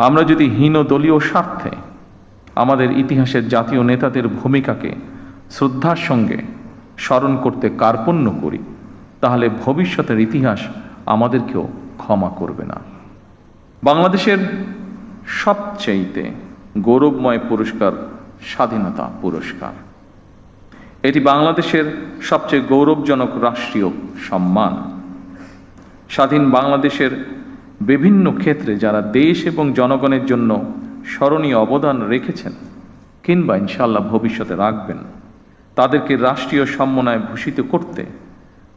আমরা যদি হীন দলীয় স্বার্থে আমাদের ইতিহাসের জাতীয় নেতাদের ভূমিকাকে শ্রদ্ধার সঙ্গে স্মরণ করতে কার্পণ্য করি, তাহলে ভবিষ্যতের ইতিহাস আমাদেরকেও ক্ষমা করবে না। বাংলাদেশের সবচেয়ে গৌরবময় পুরস্কার স্বাধীনতা পুরস্কার। এটি বাংলাদেশের সবচেয়ে গৌরবজনক রাষ্ট্রীয় সম্মান। স্বাধীন বাংলাদেশের বিভিন্ন ক্ষেত্রে যারা দেশ এবং জনগণের জন্য স্মরণীয় অবদান রেখেছেন কিংবা ইনশাআল্লাহ ভবিষ্যতে রাখবেন, তাদেরকে রাষ্ট্রীয় সম্মাননায় ভূষিত করতে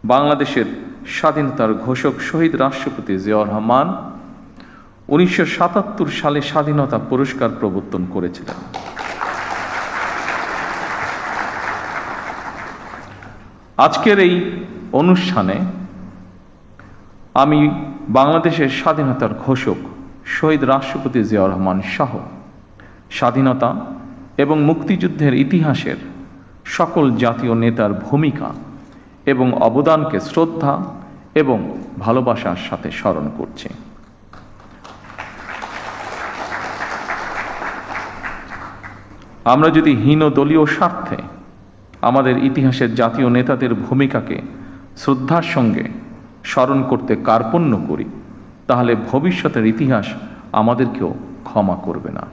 বাংলাদেশের স্বাধীনতার ঘোষক শহীদ রাষ্ট্রপতি জিয়াউর রহমান 1977 সালে স্বাধীনতা পুরস্কার প্রবর্তন করেছিলেন। আজকের এই অনুষ্ঠানে আমি বাংলাদেশের স্বাধীনতার ঘোষক শহীদ রাষ্ট্রপতি জিয়াউর রহমান সহ স্বাধীনতা এবং মুক্তিযুদ্ধের ইতিহাসের সকল জাতীয় নেতার ভূমিকা এবং অবদানকে শ্রদ্ধা এবং ভালোবাসার সাথে স্মরণ করছি। আমরা যদি হীন দলীয় স্বার্থে আমাদের ইতিহাসের জাতীয় নেতাদের ভূমিকাকে শ্রদ্ধার সঙ্গে স্মরণ করতে কার্পণ্য করি, তাহলে ভবিষ্যতের ইতিহাস আমাদেরকেও ক্ষমা করবে না।